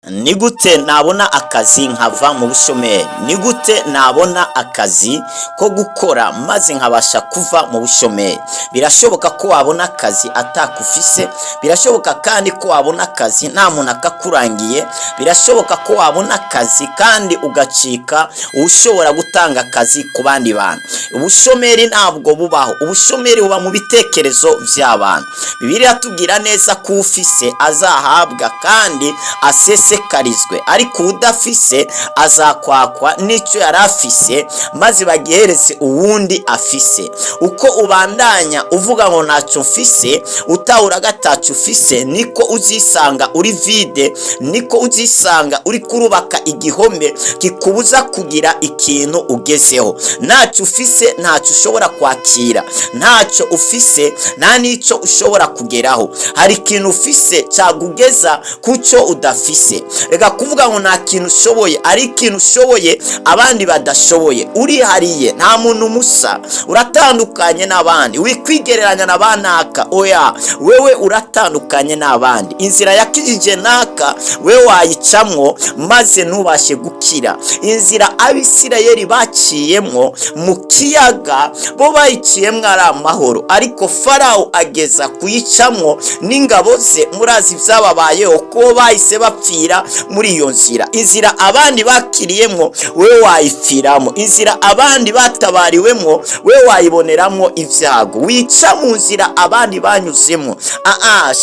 ni gute nabona akazi nkava mu bushomeri? Ni gute nabona akazi ko gukora maze nkabasha kuva mu bushomeri? Birashoboka ko wabona akazi atakufise, birashoboka kandi ko wabona akazi nta muntu akakurangiye, birashoboka ko wabona akazi kandi ugacika ushobora gutanga akazi ku bandi bantu. Ubushomeri ntabwo bubaho, ubushomeri buba mu bitekerezo by'abantu. Bibiliya tubwira neza ko ufise azahabwa kandi asesekarizwe, ariko udafise azakwakwa n'icyo yari afise maze bagihereze uwundi afise. Uko ubandanya uvuga ngo ntacyo mfise, utahura gatacyo ufise, niko uzisanga uri vide, niko uzisanga uri kurubaka igihome kikubuza kugira ikintu ugezeho. Ntacyo ufise ntacyo ushobora kwakira, ntacyo ufise nta n'icyo ushobora kugeraho. Hari ikintu ufise cyagugeza kucyo udafise. Reka kuvuga ngo nta kintu ushoboye, ari ikintu ushoboye abandi badashoboye. Urihariye, nta muntu musa, uratandukanye n'abandi, wikwigereranya n'abanaka. Oya, wewe uratandukanye n'abandi. Inzira yakijije naka wewe wayicamwo maze ntubashe gukira. Inzira Abisirayeli baciyemwo mu kiyaga bo bayiciyemwo ari amahoro, ariko Farawo ageza kuyicamwo n'ingabo ze. Murazi byababayeho ko bahise bapfira muri iyo nzira. Inzira abandi bakiriyemwo wewe wayipfiramo, inzira abandi batabariwemwo wewe wayiboneramo ibyago. Wica mu nzira abandi banyuzemo.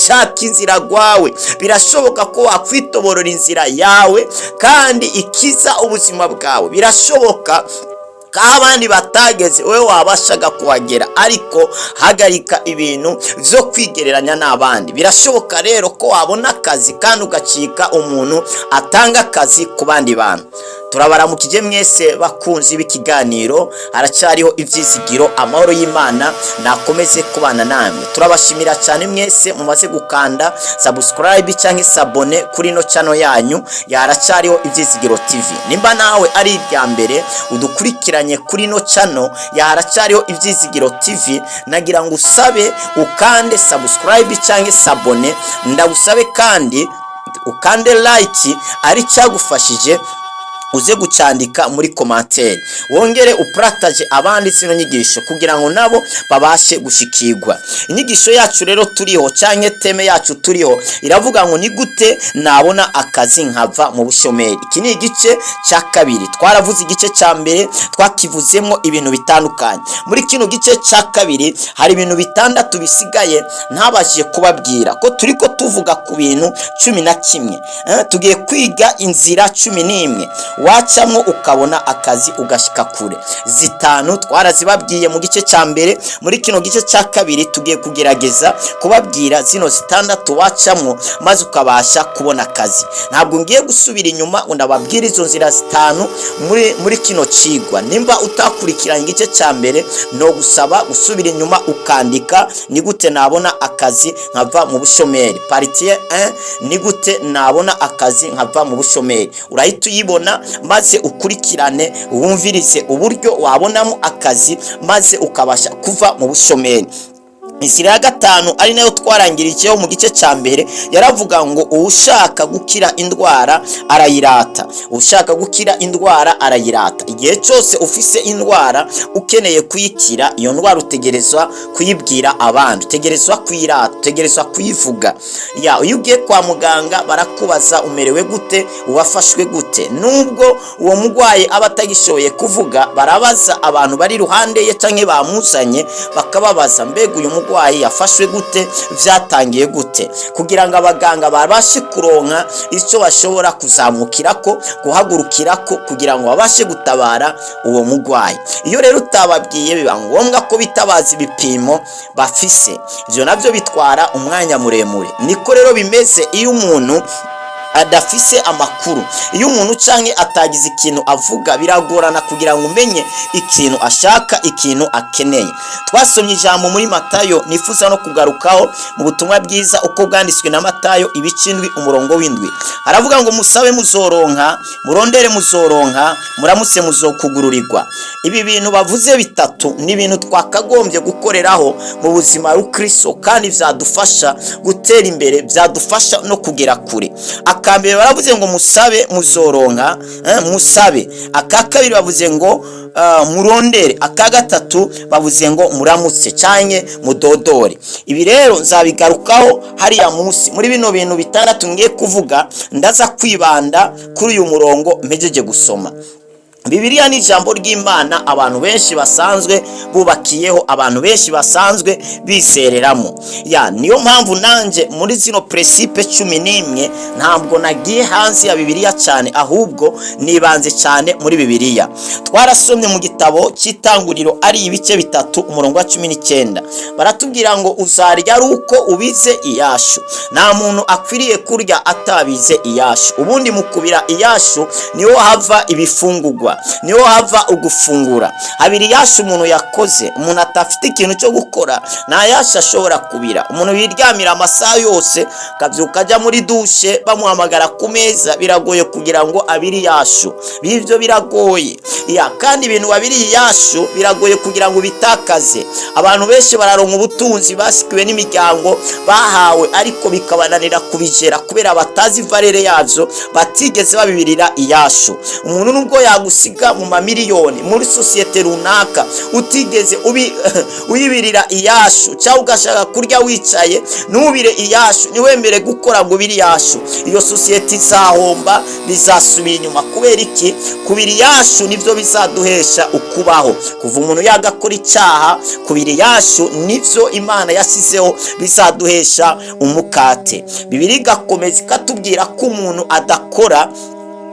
Shaka inzira gwawe. Birashoboka ko wakwitoborora inzira yawe kandi ikiza ubuzima bwawe. Birashoboka abandi batageze wewe wabashaga kuhagera, ariko hagarika ibintu byo kwigereranya n'abandi. Birashoboka rero ko wabona akazi kandi ugacika umuntu atanga akazi ku bandi bantu. Turabaramukije mwese bakunzi b'ikiganiro, haracyariho ibyizigiro. Amahoro y'Imana nakomeze kubana namwe. Turabashimira cyane mwese mumaze gukanda subscribe cyangwa sabone kuri no channel yanyu ya Haracyariho Ibyizigiro TV. Nimba nawe ari irya mbere udukurikiranye kuri no channel ya Haracyariho Ibyizigiro TV, nagira ngo usabe ukande subscribe cyangwa sabone, ndagusabe kandi ukande like ari cyagufashije uze gucandika muri commentaire, wongere uprataje abandi sino nyigisho kugira ngo nabo babashe gushikirwa. Inyigisho yacu rero turiho cyangwa teme yacu turiho iravuga ngo ni gute nabona akazi nkava mu bushomeri. Iki ni igice cya kabiri. Twaravuze igice cya mbere twakivuzemo ibintu bitandukanye. Muri kino gice cya kabiri hari ibintu bitandatu bisigaye ntabashije kubabwira ko turiko tuvuga ku bintu 11. Tugiye kwiga inzira 11 wacamwo ukabona akazi ugashika kure. Zitanu twarazibabwiye mu gice cya mbere. Muri kino gice cya kabiri tugiye kugerageza kubabwira zino zitandatu wacamwo maze ukabasha kubona akazi. Ntabwo ngiye gusubira inyuma ndababwira izo nzira zitanu muri kino cigwa. Nimba utakurikiranye igice cya mbere no gusaba gusubira inyuma ukandika ni gute nabona akazi nkava mu bushomeri. Partie 1 ni gute nabona akazi nkava mu bushomeri. Urahita uyibona maze ukurikirane wumvirize uburyo wabonamo akazi maze ukabasha kuva mu bushomeri. Inzira ya gatanu ari nayo twarangirikiyeho mu gice cya mbere yaravuga ngo ushaka gukira indwara arayirata. Ushaka gukira indwara arayirata. Igihe cyose ufise indwara ukeneye kuyikira, iyo ndwara utegerezwa kuyibwira abantu, utegerezwa kuyirata, utegerezwa kuyivuga. Iyo ugiye kwa muganga barakubaza umerewe gute, wafashwe gute. Nubwo uwo mugwayi aba atagishoboye kuvuga, barabaza abantu bari ruhande ye canke bamuzanye bakababaza mbega uyu mugwayi yafashwe gute, byatangiye gute, kugira ngo abaganga babashe kuronka icyo bashobora kuzamukirako, guhagurukirako kugira ngo babashe gutabara uwo mugwayi. Iyo rero utababwiye biba ngombwa ko bitabaza ibipimo bafise. Ibyo nabyo bitwara umwanya muremure. Niko rero bimeze iyo umuntu adafise amakuru. Iyo umuntu canke atagize ikintu avuga biragorana kugira ngo umenye ikintu ashaka, ikintu akeneye. Twasomye ijambo muri Matayo nifuza no kugarukaho mu butumwa bwiza uko bwanditswe na Matayo ibice 7 umurongo w'7. Haravuga ngo musabe muzoronka, murondere muzoronka, muramutse muzokugururirwa. Ibi bintu bavuze bitatu ni ibintu twakagombye gukoreraho mu buzima bwa Kristo kandi byadufasha gutera imbere, byadufasha no kugera kure. akambere baravuze ngo musabe muzoronka, musabe. Aka kabiri bavuze ngo murondere. Aka gatatu bavuze ngo muramutse canke mudodore. Ibi rero nzabigarukaho hariya munsi muri bino bintu bitandatu ngiye kuvuga. Ndaza kwibanda kuri uyu murongo mpejeje gusoma. Bibiliya ni ijambo ry'Imana abantu benshi basanzwe bubakiyeho, abantu benshi basanzwe bizereramo. Niyo mpamvu nanje muri zino principe 11 ntabwo nagiye hanze ya Bibiliya cyane, ahubwo nibanze cyane muri Bibiliya. Twarasomye mu gitabo cy'Itanguriro ari ibice 3 umurongo wa 19. Baratubwira ngo uzarya ari uko ubize iyashu. Nta muntu akwiriye kurya atabize iyashu. Ubundi mukubira iyashu niho hava ibifungurwa, niho hava ugufungura. Habiri yashu umuntu yakoze, umuntu atafite ikintu cyo gukora nta yasha ashobora kubira. Umuntu wiryamira amasaha yose kabyuka ajya muri dushe bamuhamagara ku meza, biragoye kugira ngo abiri yashu. Bivyo biragoye. Kandi ibintu babiri yashu biragoye kugira ngo bitakaze. Abantu benshi bararonka ubutunzi basikiwe n'imiryango bahawe, ariko bikabananira kubijera kubera batazi valere yavyo, batigeze babibirira iyashu. Umuntu nubwo yagusiga mu mamiliyoni muri societe runaka, utigeze uyibirira iyashu cyangwa ugashaka kurya wicaye nubire iyashu, niwemere gukora ngo biri yashu, iyo societe izahomba, bizasubira inyuma. Kubera iki? Kubiri iyashu nivyo bizaduhesha ukubaho. Kuva umuntu yagakora icyaha, kubiri yashu nivyo Imana yasizeho bizaduhesha umukate. Bibiri gakomeza katubwira ko umuntu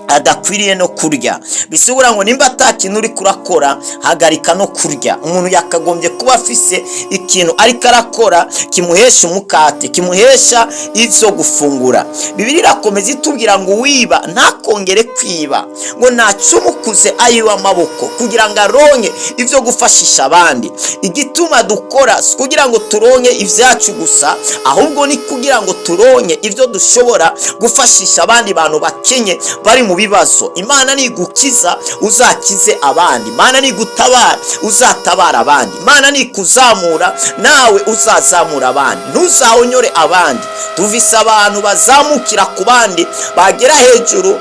adakwiriye no kurya. Bisubura ngo nimba atakintu uri kurakora, hagarika no kurya. Umuntu yakagombye kuba afise ikintu ariko arakora kimuhesha umukate, kimuhesha izo gufungura. Bibiri rakomeza itubwira ngo wiba ntakongere kwiba, ngo nacumukuze ayiwa amaboko kugira ngo aronke ivyo gufashisha abandi. Igituma dukora kugira ngo turonke ivyacu gusa, ahubwo ni kugira ngo turonke ivyo dushobora gufashisha abandi bantu bakenye bari mu bibazo. Imana ni gukiza uzakize abandi, Imana ni gutabara uzatabara abandi, Imana ni kuzamura nawe uzazamura abandi, ntuzahonyore abandi. Tuvise abantu bazamukira ku bandi bagera hejuru,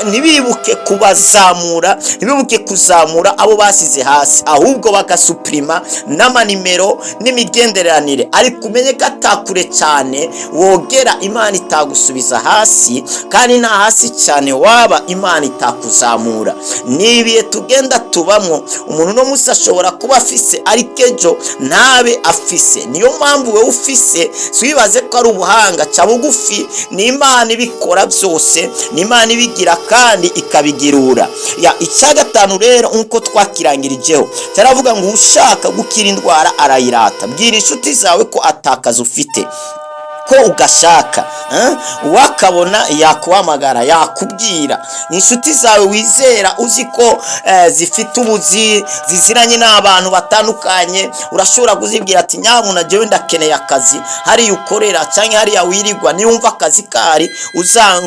ntibibuke kubazamura, ntibibuke kuzamura abo basize hasi, ahubwo bagasuprima n'amanimero n'imigenderanire. Ariko umenye gatakure cyane wogera Imana itagusubiza hasi, kandi nta hasi cyane waba Imana itakuzamura. Nibiye tugenda tubamwo. Umuntu no musa ashobora kuba afise ariko ejo ntabe afise. Niyo mpamvu we ufise swibaze ko ari ubuhanga cya bugufi. Ni Imana ibikora byose, ni Imana ibigira kandi ikabigirura. Icya gatanu rero nkuko twakirangirijeho cyaravuga ngo ushaka gukira indwara arayirata. Bwira inshuti zawe ko atakaza ufite, ko ugashaka wakabona yakuhamagara, yakubwira. Inshuti zawe wizera uzi ko zifite ubuzi, ziziranye n'abantu batandukanye, urashobora kuzibwira ati nyamuna jewe ndakeneye akazi hari ukorera cyangwa hari wirirwa, niwumva akazi kari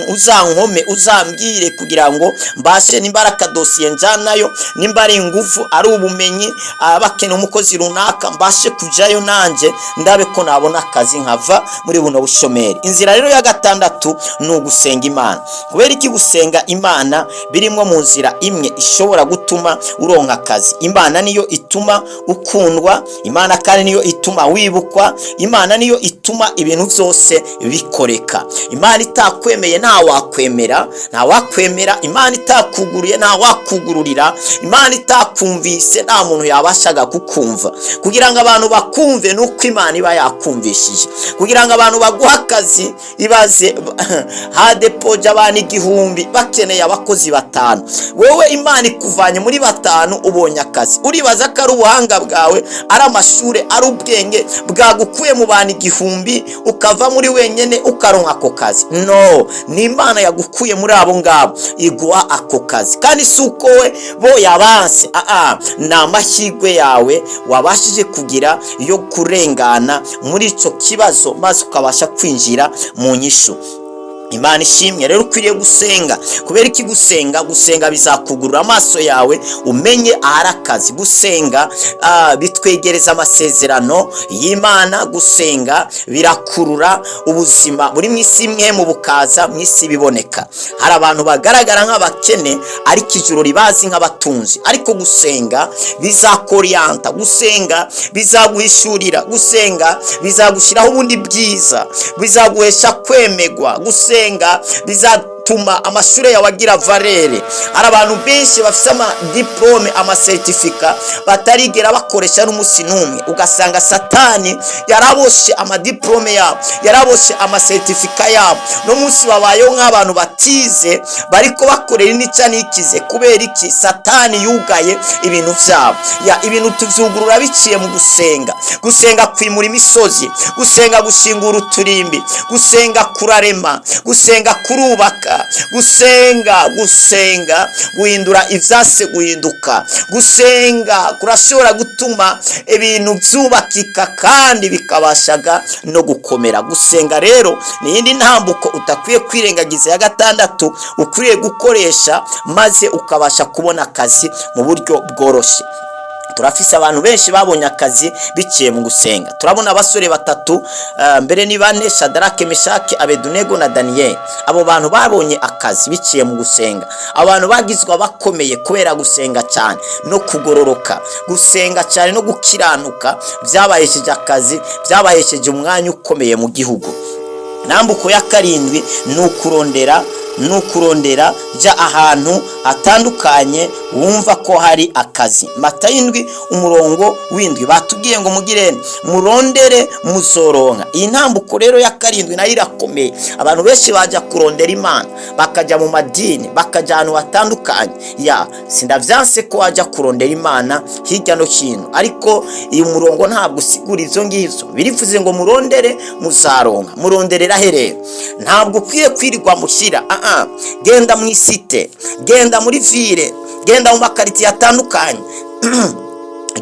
uzankome uzambwire kugira ngo mbashe nimbaraka dosiye njanayo, nimba ari ingufu ari ubumenyi abakene umukozi runaka mbashe kujayo nanje ndabe ko nabona akazi nkava muri buno bushomeri. Inzira rero ya gatandatu ni ugusenga Imana. Kubera iki gusenga Imana birimo mu nzira imwe ishobora gutuma uronka akazi. Imana niyo ituma ukundwa, Imana kandi niyo ituma wibukwa, Imana niyo ituma ibintu byose bikoreka. Imana itakwemeye nta wakwemera, nta wakwemera. Imana itakuguruye nta wakugururira, Imana itakumvise nta muntu yabashaga kukumva. Kugira ngo abantu bakumve nuko Imana iba yakumvishije. Kugira ngo abantu baguha akazi, ibaze hadepoje abantu 1000 bakeneye abakozi 5, wowe Imana ikuvanye muri 5 ubonye akazi. Uribaza ko ari ubuhanga bwawe, ari amashure, ari ubwenge bwagukuye mu bantu 1000 ukava muri wenyene ukaronka ako kazi? No, ni Imana yagukuye muri abo ngabo iguha ako kazi. Kandi suko we bo yabanse, na amahirwe yawe wabashije kugira yo kurengana muri ico kibazo maze ukabasha kwinjira mu nyishu. Imana ishimwe. Rero ukwiriye gusenga. Kubera iki gusenga? Gusenga bizakugurura amaso yawe umenye ahari akazi. Gusenga bitwegereza amasezerano y'Imana. Gusenga birakurura ubuzima buri mu isi imwe mu bukaza mu isi biboneka. Hari abantu bagaragara nk'abakene ariko ijuru ribazi nk'abatunzi. Ariko gusenga bizakoriyanta, gusenga bizaguhishurira, gusenga bizagushyiraho ubundi bwiza, bizaguhesha kwemegwa. Gusenga bizatuma amashuri yawe agira valere. Hari abantu benshi bafite amadiplome, amasertifika batarigera bakoresha n'umunsi n'umwe. Ugasanga satani yaraboshe amadiplome yabo, yaraboshe amasertifika yabo. No munsi babayeho nk'abantu batize bariko bakorera inica nikize. Kubera iki? Satani yugaye ibintu byabo. Ibintu tuvyugurura biciye mu gusenga. Gusenga kwimura imisozi, gusenga gushingura uturimbi, gusenga kurarema, gusenga kurubaka, gusenga guhindura ivyase guhinduka. Gusenga kurashobora gutuma ibintu byubakika kandi bikabashaga no gukomera. Gusenga rero ni indi ntambuko utakwiye kwirengagiza ya gatandatu ukwiye gukoresha maze ukabasha kubona akazi mu buryo bworoshe. Turafise abantu benshi babonye akazi biciye mu gusenga. Turabona abasore batatu, mbere ni bane, Shadarake, Meshake, Abedunego na Daniel. Abo bantu babonye akazi biciye mu gusenga. Abantu bagizwe bakomeye kubera gusenga cyane no kugororoka. Gusenga cyane no gukiranuka byabahesheje akazi, byabahesheje umwanya ukomeye mu gihugu. Nambuko ya karindwi nukurondera jya ahantu hatandukanye wumva ko hari akazi. Matayo 7:7 batubwiye ngo mugire murondere muzoronka. Iyi ntambuko rero ya karindwi nayo irakomeye. Abantu benshi bajya kurondera Imana, bakajya mu madini, bakajya ahantu hatandukanye. Sindavyanse ko wajya kurondera Imana hirya no hino, ariko iyi murongo ntabwo usigura ivyo ngivyo. Birivuze ngo murondere muzaronka. Muronderera herero. Ntabwo ukwiye kwirirwa mushyira. Genda mu isite, genda muri ville, genda mu makaritiye atandukanye.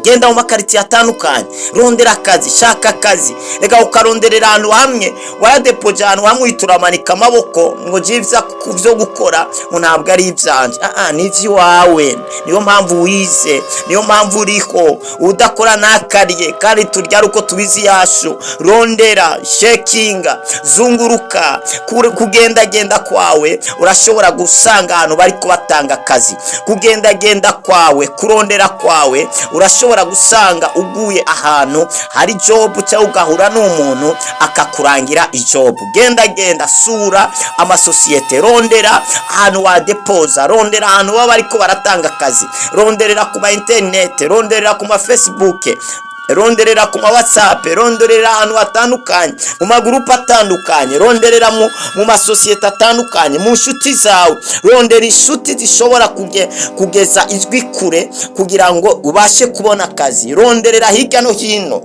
Genda mu makaritiye atandukanye, rondera akazi, shaka akazi. Reka ukaronderera ahantu hamwe, wayadepoje ahantu hamwe uturamanika amaboko ngo jivya kuvyo gukora ngo ntabwo ari ivyanje. Ni ivy'iwawe. Niyo mpamvu wize, niyo mpamvu uriho. Udakora nakariye kandi turya uko tubizi yasho. Rondera, shekinga, zunguruka, kugenda kwawe urashobora gusanga ahantu bari kubatanga akazi. Kugenda kwawe, kurondera kwawe urashobora gusanga uguye ahantu hari job cyangwa ugahura n'umuntu akakurangira ijob. Genda sura amasosiyete, rondera ahantu wadepoza, rondera ahantu baba bariko baratanga akazi, ronderera ku ma internet, ronderera ku ma Facebook, ronderera ku ma WhatsApp, ronderera ahantu hatandukanye, mu magrupu atandukanye, ronderera mu masosiyete atandukanye, mu nshuti zawe. Rondera inshuti zishobora kugeza ijwi kure kugira ngo ubashe kubona akazi. Ronderera hirya no hino,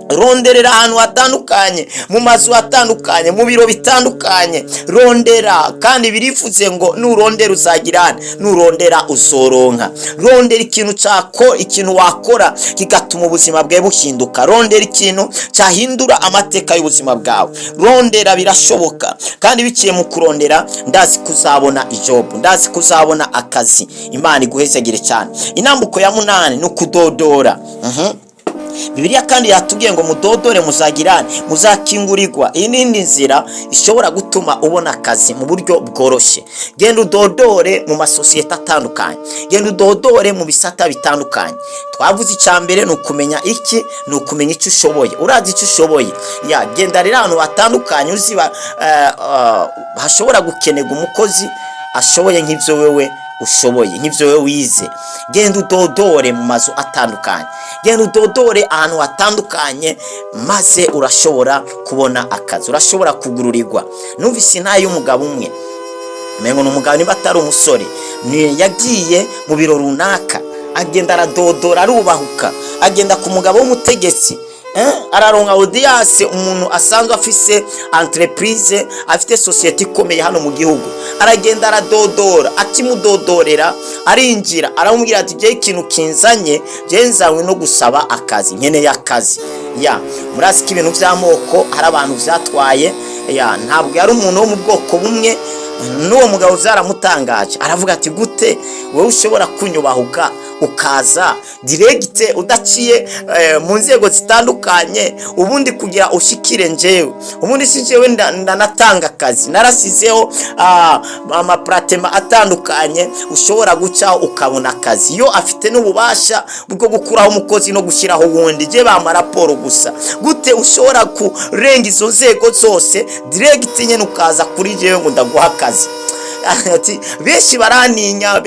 ronderera ahantu hatandukanye, mu mazu atandukanye, mu biro bitandukanye. Rondera, kandi birivuze ngo nurondera uzagirana, nurondera uzoronka. Rondera ikintu wakora kigatuma ubuzima bwawe buhinduka. Rondera ikintu cyahindura amateka y'ubuzima bwawe. Rondera, birashoboka. Kandi biciye mu kurondera ndazi kuzabona ijob, ndazi kuzabona akazi. Imana iguhezagire cyane. Inambuko ya 8 ni ukudodora. Bibiliya kandi yatubwiye ngo mudodore muzagirane, muzakingurirwa. Iyi ni nzira ishobora gutuma ubona akazi mu buryo bworoshye. Genda udodore mu masosiyete atandukanye, genda udodore mu bisata bitandukanye. Twavuze icyambere ni ukumenya iki, ni ukumenya icyo ushoboye. Urazi icyo ushoboye, genda rero ahantu hatandukanye uziba hashobora gukenerwa umukozi ashoboye nk'ivyo wewe ushoboye, nk'ivyo wewe wize. Genda udodore mu mazu atandukanye, genda udodore ahantu hatandukanye, maze urashobora kubona akazi, urashobora kugururirwa. Numvise ntayo y'umugabo umwe, mengo n'umugabo niba atari umusore, yagiye mu biro runaka, agenda aradodora, arubahuka, agenda ku mugabo w'umutegetsi, araronka audience, umuntu asanzwe afise entreprise, afite societe ikomeye hano mu gihugu. Aragenda aradodora, akimudodorera arinjira, aramubwira ati je ikintu kinzanye, je nzanywe no gusaba akazi, nkeneye akazi. murazi ko ibintu by'amoko hari abantu byatwaye, ntabwo yari umuntu wo mu bwoko bumwe. N'uwo mugabo byaramutangaje, aravuga ati gute wowe ushobora kunyubahuka ukaza diregite udaciye mu nzego zitandukanye, ubundi kugira ushikire njyewe, ubundi si njyewe ndanatanga akazi, narasizeho amapratema atandukanye ushobora gucaho ukabona akazi. Yo afite n'ububasha bwo gukuraho umukozi no gushyiraho wundi, je bama raporo gusa. Gute ushobora kurenga izo nzego zose diregite nyene ukaza kuri jewe ngo ndaguha akazi? Ati benshi barantinya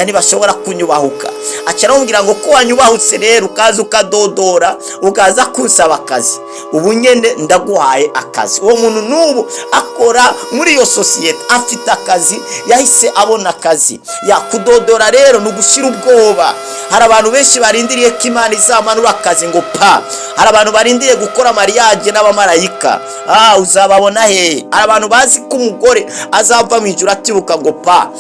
ntibashobora kunyubahuka. Acaramubwira ngo ko wanyubahutse rero ukaza ukadodora ukaza kunsaba akazi, ubu nyene ndaguhaye akazi. Uwo muntu n'ubu akora muri iyo sosiyete afite akazi, yahise abona akazi. Kudodora rero ni ugushira ubwoba. Hari abantu benshi barindiriye ko Imana izamanura akazi ngo pa. Hari abantu barindiriye gukora mariage n'abamarayika, uzababona hehe? Hari abantu bazi ko umugore azava mu ijuru atibuka ngo pa.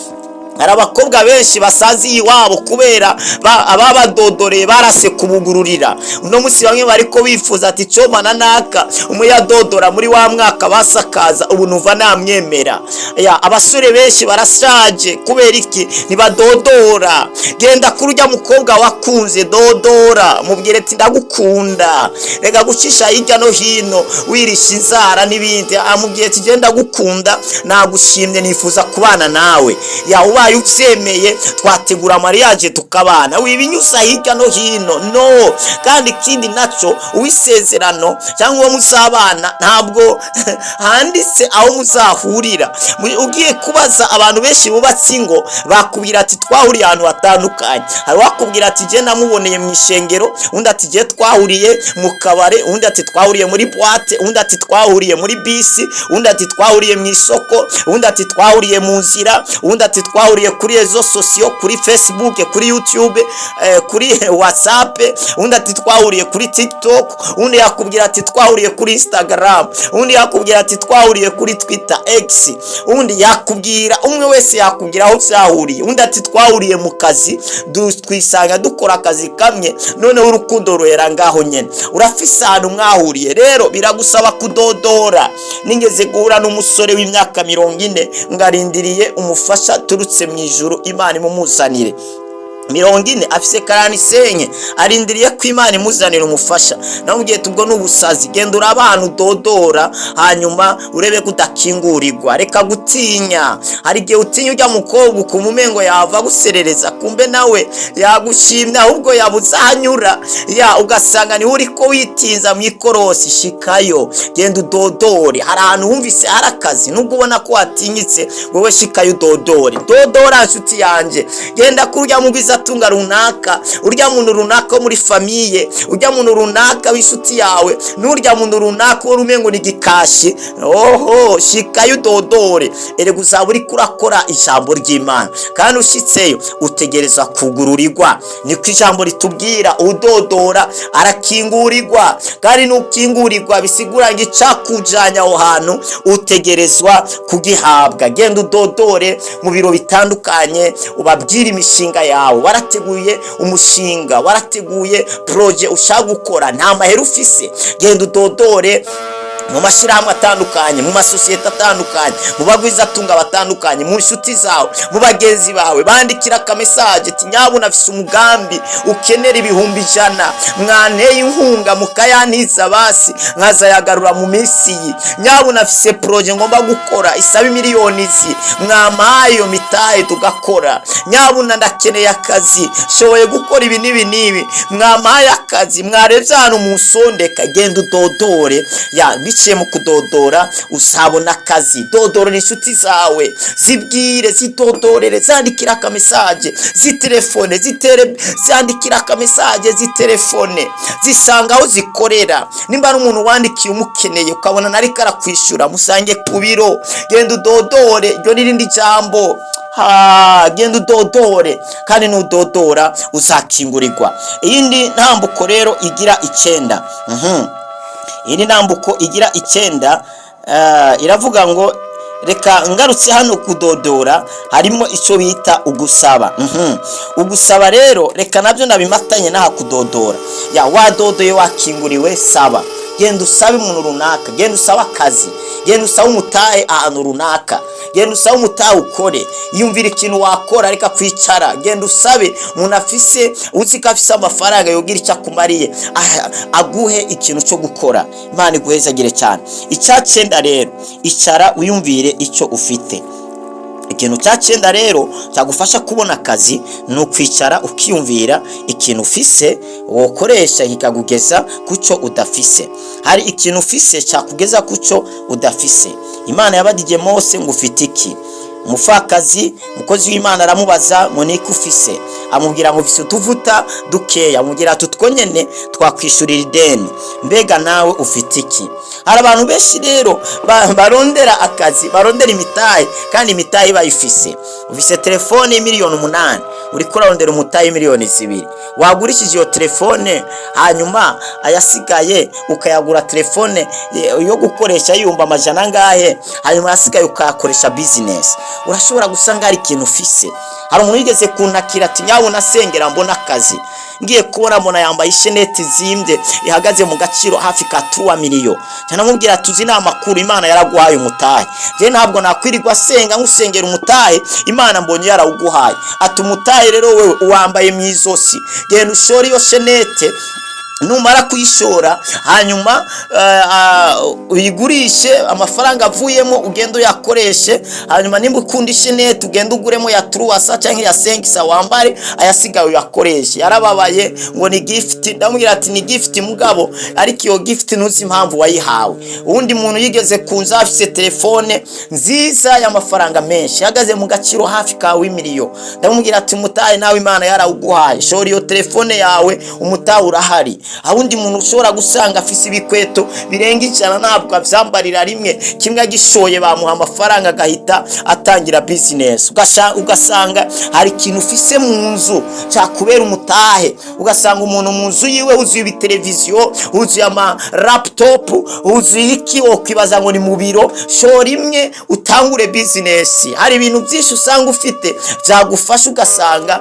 Hari abakobwa benshi basazi iwabo kubera ababadodoreye barase kubugururira. Uno munsi bamwe bariko bifuza ati comana naka umuyadodora muri wa mwaka basakaza, ubu nuva namwemera. Abasore benshi barashaje kubera iki? Ntibadodora. Genda kurya mukobwa wakunze, dodora, mubwire ati ndagukunda, rega gucisha hirya no hino wirisha inzara n'ibindi. Amubwire ati genda gukunda, nagushimye, nifuza kubana nawe. Ubyemeye twategura mariage tukabana. Wibinyusa hirya no hino no. Kandi ikindi naco uwisezerano cyangwa uwo muzabana ntabwo handitse aho muzahurira. Ugiye kubaza abantu benshi bubatse ingo bakubwira ati twahuriye ahantu hatandukanye. Hari wakubwira ati je namuboneye mu ishengero, undi ati je twahuriye mu kabare, undi ati twahuriye muri boîte, undi ati twahuriye muri bisi, undi ati twahuriye mu isoko, undi ati twahuriye mu nzira, undi ati twahuriye kuri rezo sosiyo, kuri Facebook, kuri YouTube, kuri WhatsApp, undi ati twahuriye kuri TikTok, undi yakubwira ati twahuriye kuri Instagram, undi yakubwira ati twahuriye kuri Twitter X, undi yakubwira, umwe wese yakubwira aho byahuriye. Undi ati twahuriye mu kazi, twisanga dukora akazi kamwe, none urukundo ruhera ngaho nyene. Urafise ahantu mwahuriye, rero biragusaba kudodora. Ningeze guhura n'umusore w'imyaka 40 ngarindiriye umufasha turutse mu ijuru, Imana imumuzanire. 40 afise karani senye arindiriye ko Imana imuzanira umufasha. Namubwiye tubwo n'ubusazi, genda urabana dodora, hanyuma urebe kudakingurirwa. Reka gutinya. Hari gihe utinya ujya mukobwa ukumumengo yava guserereza, kumbe nawe yagushimye ahubwo yabuzanyura, ugasanga ni uri ko witinza mu ikorosi. Shikayo, genda udodore. Hari ahantu wumvise hari akazi, nubwo ubona ko watinyitse, wowe shikayo udodore. Dodora nshuti yanje, genda kurya mugwiza tunga runaka, urya muntu runaka muri famiye, urya muntu runaka w'ishuti yawe, n'urya muntu runaka urumengo ni gikashi. Oho, shikayo udodore. Erega uzaba uri kurakora ijambo ry'Imana, kandi ushitseyo utegereza kugururirwa. Niko ijambo ritubwira, udodora arakingurirwa. Kandi nukingurirwa bisigura ngo icakujanya aho hantu utegerezwa kugihabwa. Genda udodore mu biro bitandukanye, ubabwira imishinga yawe. Warateguye umushinga, warateguye projet ushaka gukora, nta mahera ufise, genda udodore mu mashirahamwe atandukanye, mu masosiyete atandukanye, mu bagwiza tunga batandukanye, mu nshuti zawe, mu bagenzi bawe. Bandikira ka message ati nyabu nafise umugambi ukenera 100,000, mwanteye inkunga mukayantiza basi nkazayagarura mu minsi yi. Nyabu nafise projet ngomba gukora isaba miliyoni izi, mwamayo mitaye tugakora. Nyabu ndakeneye akazi, shoboye gukora ibi nibi, mwamaye akazi, mwarevye hano musondeka. Genda udodore. Biciye mu kudodora usabona akazi. Dodora inshuti zawe, zibwire, zidodorere, zandikira ka message, zitelefone, zandikira ka message, zitelefone, zisanga aho zikorera. Nimba n'umuntu wandikiye umukeneye ukabona nari karakwishura, musange ku biro. Genda udodore, iryo nirindi jambo. Genda udodore, kandi n'udodora uzakingurirwa. Iyindi ntambuko rero igira 9. Iyi nambuko igira 9, iravuga ngo reka ngarutse hano kudodora harimo icyo bita ugusaba. Ugusaba rero reka nabyo nabimatanye n'aha kudodora. Wadodoye wakinguriwe, saba, genda usabe umuntu runaka, genda usaba akazi, genda usaba umutahe ahantu runaka, genda usaba umutahe ukore, yumvira ikintu wakora reka kwicara, genda usabe umuntu afise uzi ko afise amafaranga yogira icyo akumariye aguhe ikintu cyo gukora. Imana iguhezagire cyane. Icyacenda rero, icara uyumvire icyo ufite. Ikintu cya cyenda rero cyagufasha kubona akazi ni ukwicara ukiyumvira ikintu ufise wokoresha kikagugeza kucyo udafise. Hari ikintu ufise cyakugeza kucyo udafise. Imana yabadiye Mose ngo ufite iki? Umufakazi mukozi w'Imana aramubaza ngo niki ufise, amubwira ngo ufise utuvuta dukeya, amubwira tutwonyene twakwishurira ideni, mbega nawe ufite iki? Hari abantu benshi rero barondera akazi, barondera imitahe kandi imitahe bayifise. Ufise telefone y'Miliyoni 8 uri kurarondera umutahe miliyoni 2, wagurishije iyo telefone hanyuma ayasigaye ukayagura telefone yo gukoresha yumba amajana ngahe, hanyuma yasigaye ukayakoresha business. Urashobora gusanga hari ikintu ufise. Hari umuntu yigeze kuntakira ati nyabona sengera mbona akazi, ngiye kubona mbona yambaye isheneti zimbye ihagaze mu gaciro hafi ka 3 miliyoni. Cyane mubwira tuzi n'amakuru Imana yaraguhaye umutahe. Je ntabwo nakwirirwa senga ngusengera umutahe, Imana mbonye yarawuguhaye. Ati umutahe rero wewe uwambaye mwizosi, genda ushore iyo shenete, numara kuyishora hanyuma uyigurishe amafaranga avuyemo ugenda uyakoreshe, hanyuma nimba ukunda ishenete ugenda uguremo ya truwasa cyangwa ya senkisa wambare, ayasigaye uyakoreshe. Yarababaye ngo ni gift, ndamubwira ati ni gift mugabo ariko iyo gift ntuzi impamvu wayihawe. Uwundi muntu yigeze kunza afise telefone nziza y'amafaranga menshi yagaze mu gaciro hafi ka 1 miliyoni, ndamubwira ati umutahe nawe Imana yarawuguhaye, shora iyo telefone yawe umutahe urahari. Awundi muntu ushobora gusanga afise ibikweto birenga ijana ntabwo avyambarira rimwe, kimwe gishoye bamuha amafaranga agahita atangira business. Ugasanga hari ikintu ufise mu nzu cyakubera umutahe, ugasanga umuntu mu nzu yiwe uzuye ibiteleviziyo, uzuye ama laptop, uzuye iki, okwibaza ngo ni mu biro. Shora imwe utangure business. Hari ibintu byinshi usanga ufite byagufasha, ugasanga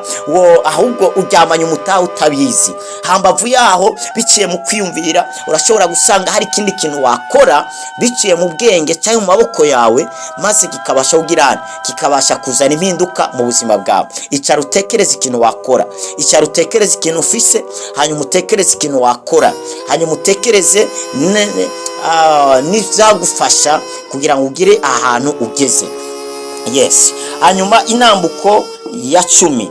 ahubwo uryamanye umutahe utabizi. Hambavu yaho biciye mu kwiyumvira urashobora gusanga hari ikindi kintu wakora biciye mu bwenge cyangwa mu maboko yawe, maze kikabasha kugirana, kikabasha kuzana impinduka mu buzima bwawe. Icara utekereze ikintu wakora, icara utekereze ikintu ufise, hanyuma utekereze ikintu wakora, hanyuma utekereze n'ibyagufasha kugira ngo ugire ahantu ugeze. Yes. Hanyuma inambuko ya 10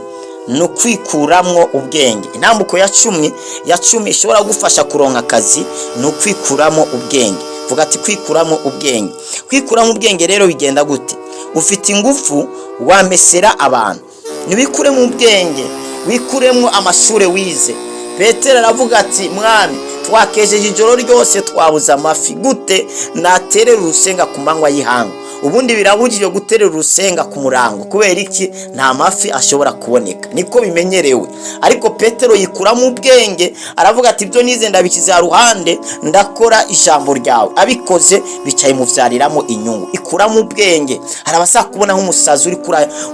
no kwikuramwo ubwenge. Intambuko ya 10 ishobora gufasha kuronka akazi no kwikuramo ubwenge. Vuga ati kwikuramo ubwenge. Kwikuramo ubwenge rero bigenda gute? Ufite ingufu wamesera abantu, nibikuremo ubwenge, wikuremo amashure wize. Petero aravuga ati mwami twakejeje ijoro ryose twabuza amafi, gute naterera urusenga ku manywa y'ihanga? Ubundi birabujije guterera urusenga ku murango, kubera iki? Nta mafi ashobora kuboneka, niko bimenyerewe. Ariko Petero yikuramo ubwenge, aravuga ati ibyo nize ndabikiza ruhande, ndakora ijambo ryawe. Abikoze bicaye mu vyariramo inyungu. Ikuramo ubwenge. Harabasa kubona nk'umusazi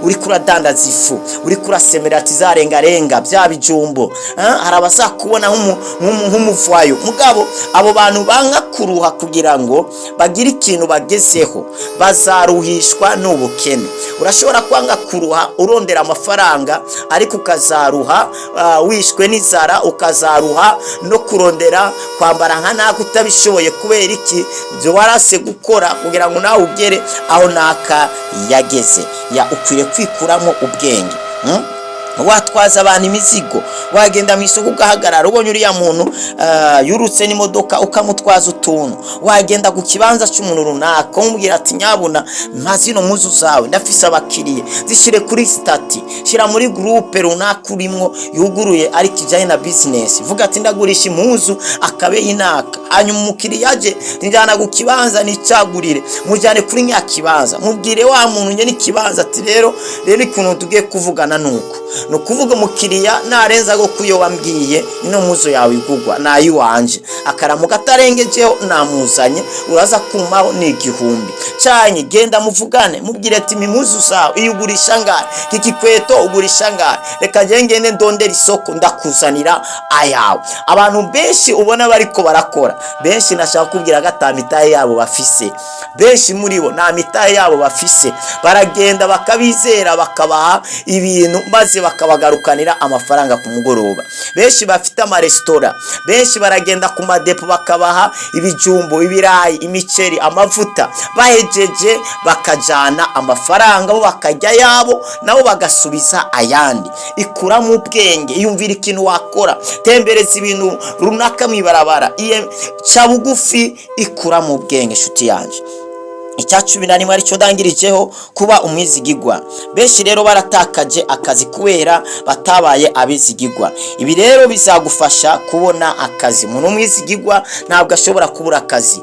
uri kuradandaza ifu, uri kurasemera ati zarengarenga bya bijumbo. Harabasa kubona nk'umuvwayo. Mugabo abo bantu banka kuruha kugira ngo bagire ikintu bagezeho, bazaruhishwa n'ubukene. Urashobora kwanga kuruha urondera amafaranga, ariko ukazaruha wishwe n'inzara, ukazaruha no kurondera kwambara nka nako utabishoboye. Kubera iki? Byo warase gukora kugira ngo nawe ugere aho naka yageze. Ukwiriye kwikuramo ubwenge. Watwaza abantu imizigo, wagenda mu isoko ugahagarara, ubonye uriya muntu yurutse n'imodoka ukamutwaza utuntu, wagenda ku kibanza cy'umuntu runaka umubwira ati nyabuna mpazino muzu zawe ndafise abakiriye, zishire kuri stati, shira muri groupe runaka urimo yuguruye ari kijanye na business. Vuga ati ndagurisha impuzu akabe inaka, hanyuma umukiriya aje njyana ku kibanza nicagurire, mujyane kuri nya kibanza, mubwire wa muntu nyene ikibanza ati rero ikuntu tugiye kuvugana nuko no kuvuga umukiriya narenza go kuyo wambwiye ino muzo yawe igugwa nayiwanje akaramu katarengejeho namuzanye uraza kumaho ni igihumbi cyanye genda muvugane mubwire ati mimuzu sawa iyo ugurisha ngare kikikweto ugurisha ngare reka ngende ndondera isoko ndakuzanira ayawe. Abantu benshi ubona bariko barakora benshi nashaka kubwira gatamitaye yabo bafise benshi muri bo na mitaye yabo bafise baragenda bakabizera bakabaha ibintu maze bakabagarukanira amafaranga ku mugoroba. Benshi bafite ama restaurant benshi baragenda ku madepo bakabaha ibijumbo ibirayi imiceri amavuta bahejeje bakajana amafaranga bo bakajya yabo nabo bagasubiza ayandi. Ikura mu bwenge yumvira ikintu wakora tembereza ibintu runaka mwibarabara iye cyabugufi ikura mu bwenge shuti yanje. Icyacu binani mwari cyo dangirijeho kuba umwizigigwa. Benshi rero baratakaje akazi kubera batabaye abizigigwa. Ibi rero bizagufasha kubona akazi. Umuntu umwizigigwa ntabwo ashobora kubura akazi.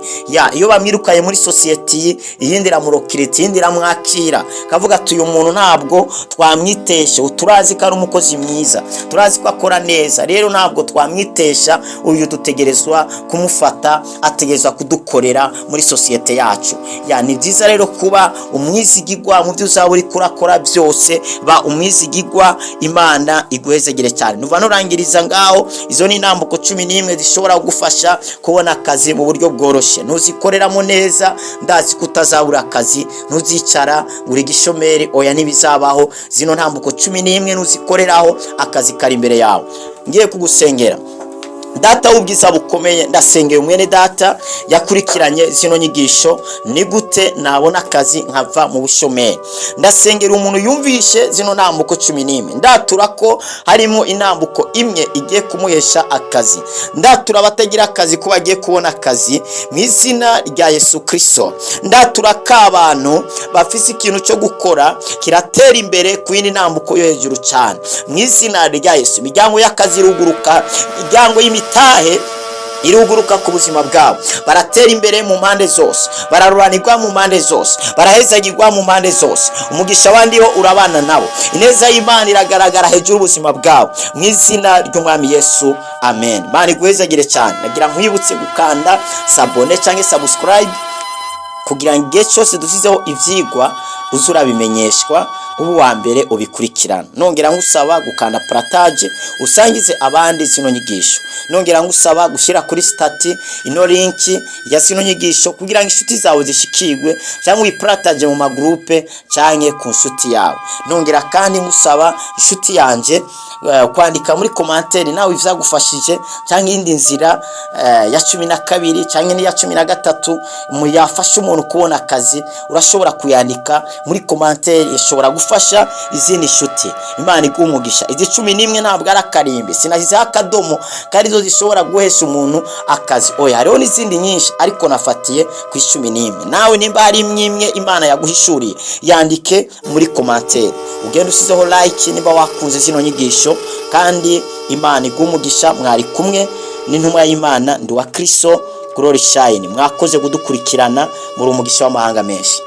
Iyo bamwirukaye muri society iyindira murokireti yindira mwakira kavuga ati uyu muntu ntabwo twamwitesha uturazi ko ari umukozi mwiza turazi ko akora neza rero ntabwo twamwitesha uyu dutegerezwa kumufata ategerezwa kudukorera muri society yacu. Ni byiza rero kuba umwizigigwa mu byo uzaba uri kurakora byose ba umwizigigwa Imana iguhezegere cyane. Nuva norangiriza ngaho izo ni intambuko 11 zishobora kugufasha kubona akazi mu buryo bworoshe. Nuzikoreramo neza ndazi kutazabura akazi nuzicara uri gishomeri oya nibizabaho. Zino ntambuko 11 nuzikoreraho akazi kari imbere yawe. Ngiye kugusengera. Data ubwiza bukomeye ndasengeye umwene data yakurikiranye zino nyigisho ni gute nabona akazi nkava mu bushomeri. Ndasengera umuntu yumvishe zino ntambuko 11 ndatura ko harimo intambuko imwe igiye kumuhesha akazi. Ndatura abatagira akazi ko bagiye kubona akazi mu izina rya Yesu Kristo. Ndatura ka abantu bafise ikintu cyo gukora kiratera imbere ku yindi ntambuko yo hejuru cyane mu izina rya Yesu. Imiryango y'akazi iruguruka imiryango y'imitahe iruguruka ku buzima bwabo baratera imbere mu mpande zose bararuranirwa mu mpande zose barahezagirwa mu mpande zose umugisha wandiho urabana nabo ineza y'Imana iragaragara hejuru ubuzima bwabo mu izina ry'umwami Yesu amen. Imana iguhezagire cyane. Nagira nkwibutse gukanda sabone cyangwa subscribe kugira ngo igihe cyose dusizeho ivyigwa uzurabimenyeshwa ubu wa mbere ubikurikirana. Nongera ngusaba gukanda partage usangize abandi zino nyigisho. Nongera ngusaba gushira kuri stati ino link ya zino nyigisho kugira ngo inshuti zawe zishikirwe cyangwa uyipartage mu magroupe cyangwa ku nshuti yawe. Nongera kandi ngusaba inshuti yanje kwandika muri commentaire nawe ivyagufashije cyangwa indi nzira ya 12 cyangwa ni ya 13 mu yafasha umuntu kubona akazi urashobora kuyandika muri commentaire ishobora gufasha izindi nshuti. Imana igumugisha. Izi 11 ntabwo ari akarimbi sinahize akadomo karizo zishobora guhesha umuntu akazi oya hariho n'izindi nyinshi ariko nafatiye ku 11. Nawe nimba hari imwe Imana yaguhishuriye yandike muri commentaire ugenda usizeho like niba wakunze zino nyigisho kandi Imana igumugisha. Mwari kumwe n'intumwa y'Imana ndi wa Kristo Glory Shine. Mwakoze kudukurikirana muri umugisha w'amahanga menshi.